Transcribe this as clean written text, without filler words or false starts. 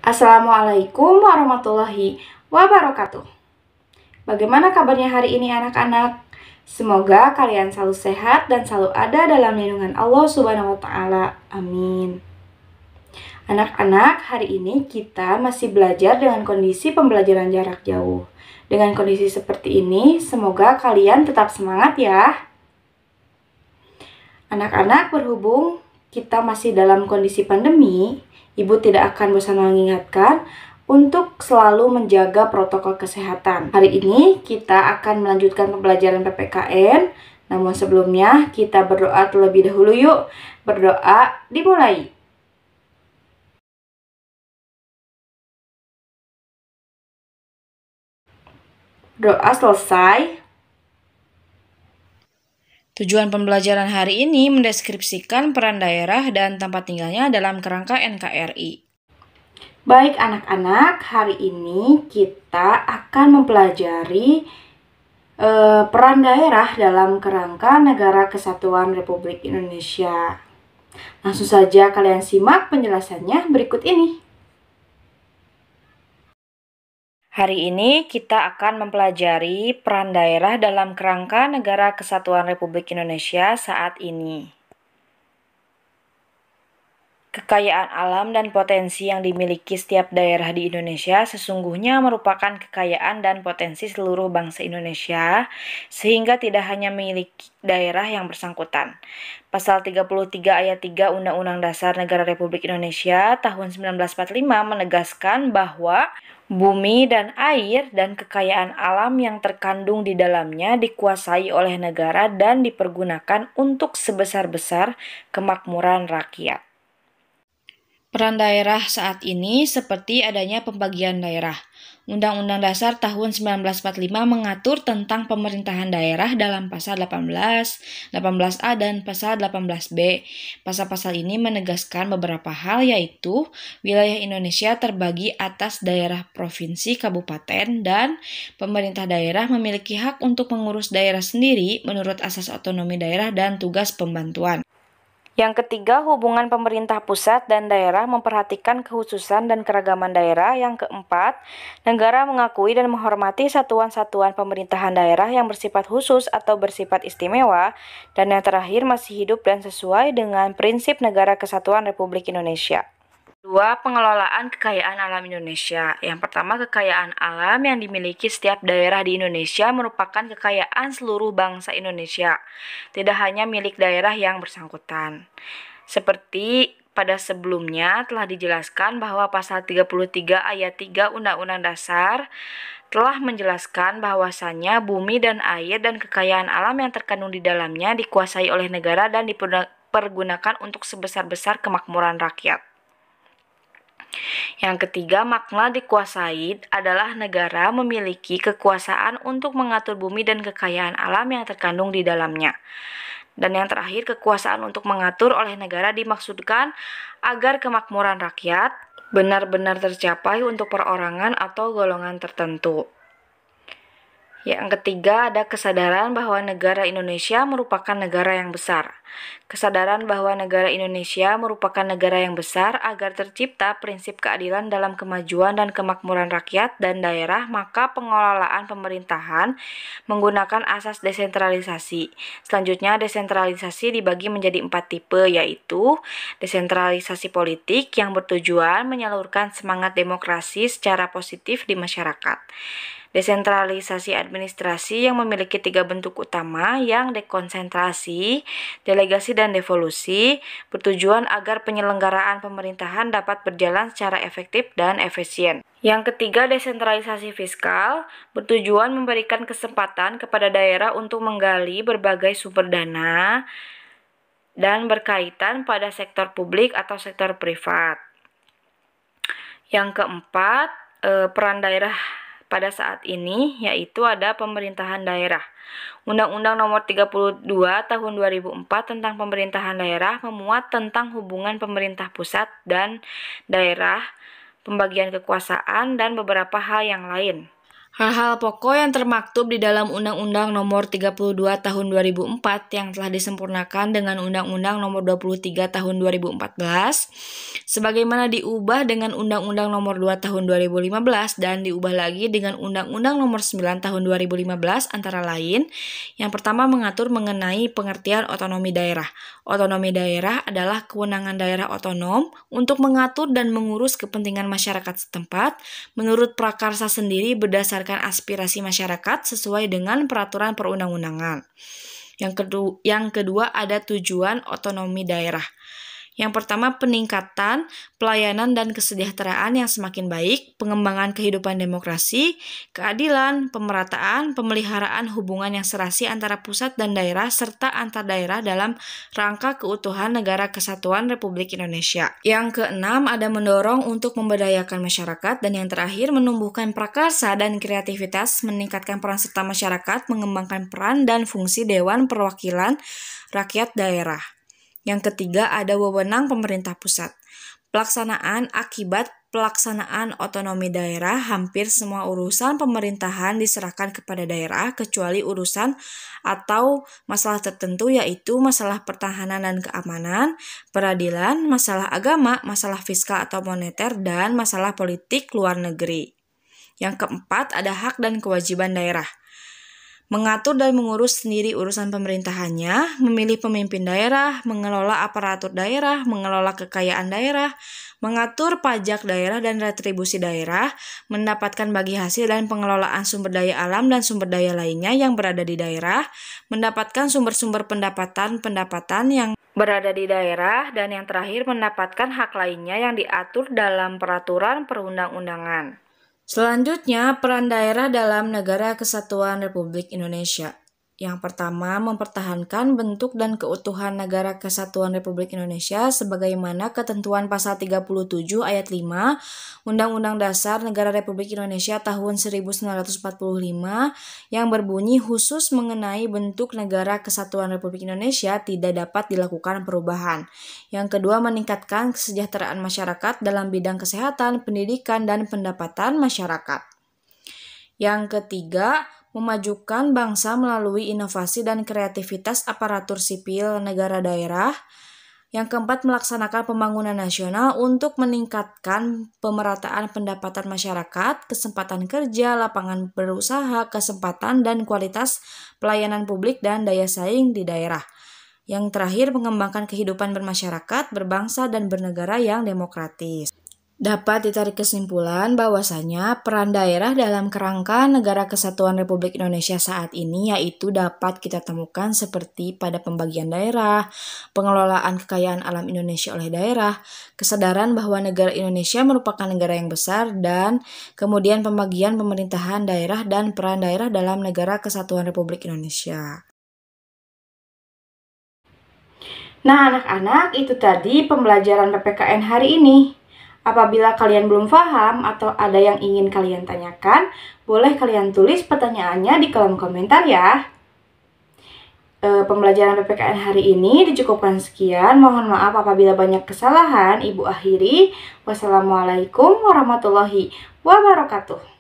Assalamualaikum warahmatullahi wabarakatuh. Bagaimana kabarnya hari ini anak-anak? Semoga kalian selalu sehat dan selalu ada dalam lindungan Allah Subhanahu wa taala. Amin. Anak-anak, hari ini kita masih belajar dengan kondisi pembelajaran jarak jauh. Dengan kondisi seperti ini, semoga kalian tetap semangat ya. Anak-anak, berhubung kita masih dalam kondisi pandemi, Ibu tidak akan bosan mengingatkan untuk selalu menjaga protokol kesehatan. Hari ini kita akan melanjutkan pembelajaran PPKN, namun sebelumnya kita berdoa terlebih dahulu yuk. Berdoa dimulai. Doa selesai. Tujuan pembelajaran hari ini mendeskripsikan peran daerah dan tempat tinggalnya dalam kerangka NKRI. Baik anak-anak, hari ini kita akan mempelajari peran daerah dalam kerangka Negara Kesatuan Republik Indonesia. Langsung saja kalian simak penjelasannya berikut ini. Hari ini kita akan mempelajari peran daerah dalam kerangka Negara Kesatuan Republik Indonesia saat ini. Kekayaan alam dan potensi yang dimiliki setiap daerah di Indonesia sesungguhnya merupakan kekayaan dan potensi seluruh bangsa Indonesia, sehingga tidak hanya milik daerah yang bersangkutan. Pasal 33 ayat 3 Undang-Undang Dasar Negara Republik Indonesia tahun 1945 menegaskan bahwa bumi dan air dan kekayaan alam yang terkandung di dalamnya dikuasai oleh negara dan dipergunakan untuk sebesar-besar kemakmuran rakyat. Peran daerah saat ini seperti adanya pembagian daerah. Undang-Undang Dasar tahun 1945 mengatur tentang pemerintahan daerah dalam pasal 18, 18A, dan pasal 18B. Pasal-pasal ini menegaskan beberapa hal, yaitu wilayah Indonesia terbagi atas daerah provinsi, kabupaten, dan pemerintah daerah memiliki hak untuk mengurus daerah sendiri menurut asas otonomi daerah dan tugas pembantuan. Yang ketiga, hubungan pemerintah pusat dan daerah memperhatikan kekhususan dan keragaman daerah. Yang keempat, negara mengakui dan menghormati satuan-satuan pemerintahan daerah yang bersifat khusus atau bersifat istimewa. Dan yang terakhir, masih hidup dan sesuai dengan prinsip Negara Kesatuan Republik Indonesia. 2. Pengelolaan kekayaan alam Indonesia. Yang pertama, kekayaan alam yang dimiliki setiap daerah di Indonesia merupakan kekayaan seluruh bangsa Indonesia, tidak hanya milik daerah yang bersangkutan. Seperti pada sebelumnya telah dijelaskan bahwa pasal 33 ayat 3 Undang-Undang Dasar telah menjelaskan bahwasannya bumi dan air dan kekayaan alam yang terkandung di dalamnya dikuasai oleh negara dan dipergunakan untuk sebesar-besar kemakmuran rakyat. Yang ketiga, makna dikuasai adalah negara memiliki kekuasaan untuk mengatur bumi dan kekayaan alam yang terkandung di dalamnya. Dan yang terakhir, kekuasaan untuk mengatur oleh negara dimaksudkan agar kemakmuran rakyat benar-benar tercapai untuk perorangan atau golongan tertentu. Yang ketiga, ada kesadaran bahwa negara Indonesia merupakan negara yang besar. Kesadaran bahwa negara Indonesia merupakan negara yang besar agar tercipta prinsip keadilan dalam kemajuan dan kemakmuran rakyat dan daerah, maka pengelolaan pemerintahan menggunakan asas desentralisasi. Selanjutnya, desentralisasi dibagi menjadi 4 tipe, yaitu desentralisasi politik yang bertujuan menyalurkan semangat demokrasi secara positif di masyarakat. Desentralisasi administrasi yang memiliki 3 bentuk utama, yang dekonsentrasi, delegasi, dan devolusi, bertujuan agar penyelenggaraan pemerintahan dapat berjalan secara efektif dan efisien. Yang ketiga, desentralisasi fiskal, bertujuan memberikan kesempatan kepada daerah untuk menggali berbagai sumber dana dan berkaitan pada sektor publik atau sektor privat. Yang keempat, peran daerah pada saat ini, yaitu ada pemerintahan daerah. Undang-Undang Nomor 32 Tahun 2004 tentang pemerintahan daerah memuat tentang hubungan pemerintah pusat dan daerah, pembagian kekuasaan, dan beberapa hal yang lain. Hal-hal pokok yang termaktub di dalam Undang-Undang Nomor 32 Tahun 2004 yang telah disempurnakan dengan Undang-Undang Nomor 23 Tahun 2014, sebagaimana diubah dengan Undang-Undang Nomor 2 Tahun 2015 dan diubah lagi dengan Undang-Undang Nomor 9 Tahun 2015 antara lain, yang pertama mengatur mengenai pengertian otonomi daerah. Otonomi daerah adalah kewenangan daerah otonom untuk mengatur dan mengurus kepentingan masyarakat setempat menurut prakarsa sendiri berdasarkan aspirasi masyarakat sesuai dengan peraturan perundang-undangan. Yang kedua ada tujuan otonomi daerah. Yang pertama, peningkatan pelayanan dan kesejahteraan yang semakin baik, pengembangan kehidupan demokrasi, keadilan, pemerataan, pemeliharaan hubungan yang serasi antara pusat dan daerah, serta antar daerah dalam rangka keutuhan Negara Kesatuan Republik Indonesia. Yang keenam, ada mendorong untuk memberdayakan masyarakat, dan yang terakhir, menumbuhkan prakarsa dan kreativitas, meningkatkan peran serta masyarakat, mengembangkan peran dan fungsi Dewan Perwakilan Rakyat Daerah. Yang ketiga ada wewenang pemerintah pusat. Akibat pelaksanaan otonomi daerah, hampir semua urusan pemerintahan diserahkan kepada daerah kecuali urusan atau masalah tertentu yaitu masalah pertahanan dan keamanan, peradilan, masalah agama, masalah fiskal atau moneter, dan masalah politik luar negeri. Yang keempat ada hak dan kewajiban daerah. Mengatur dan mengurus sendiri urusan pemerintahannya, memilih pemimpin daerah, mengelola aparatur daerah, mengelola kekayaan daerah, mengatur pajak daerah dan retribusi daerah, mendapatkan bagi hasil dan pengelolaan sumber daya alam dan sumber daya lainnya yang berada di daerah, mendapatkan sumber-sumber pendapatan yang berada di daerah, dan yang terakhir mendapatkan hak lainnya yang diatur dalam peraturan perundang-undangan. Selanjutnya, peran daerah dalam Negara Kesatuan Republik Indonesia. Yang pertama, mempertahankan bentuk dan keutuhan Negara Kesatuan Republik Indonesia sebagaimana ketentuan pasal 37 ayat 5 Undang-Undang Dasar Negara Republik Indonesia tahun 1945 yang berbunyi khusus mengenai bentuk Negara Kesatuan Republik Indonesia tidak dapat dilakukan perubahan. Yang kedua, meningkatkan kesejahteraan masyarakat dalam bidang kesehatan, pendidikan, dan pendapatan masyarakat. Yang ketiga, memajukan bangsa melalui inovasi dan kreativitas aparatur sipil negara daerah. Yang keempat, melaksanakan pembangunan nasional untuk meningkatkan pemerataan pendapatan masyarakat, kesempatan kerja, lapangan berusaha, kesempatan dan kualitas pelayanan publik, dan daya saing di daerah. Yang terakhir, mengembangkan kehidupan bermasyarakat, berbangsa, dan bernegara yang demokratis. Dapat ditarik kesimpulan bahwasanya peran daerah dalam kerangka Negara Kesatuan Republik Indonesia saat ini yaitu dapat kita temukan seperti pada pembagian daerah, pengelolaan kekayaan alam Indonesia oleh daerah, kesadaran bahwa negara Indonesia merupakan negara yang besar, dan kemudian pembagian pemerintahan daerah dan peran daerah dalam Negara Kesatuan Republik Indonesia. Nah, anak-anak, itu tadi pembelajaran PPKN hari ini. Apabila kalian belum paham atau ada yang ingin kalian tanyakan, boleh kalian tulis pertanyaannya di kolom komentar ya. Pembelajaran PPKN hari ini dicukupkan sekian. Mohon maaf apabila banyak kesalahan. Ibu akhiri. Wassalamualaikum warahmatullahi wabarakatuh.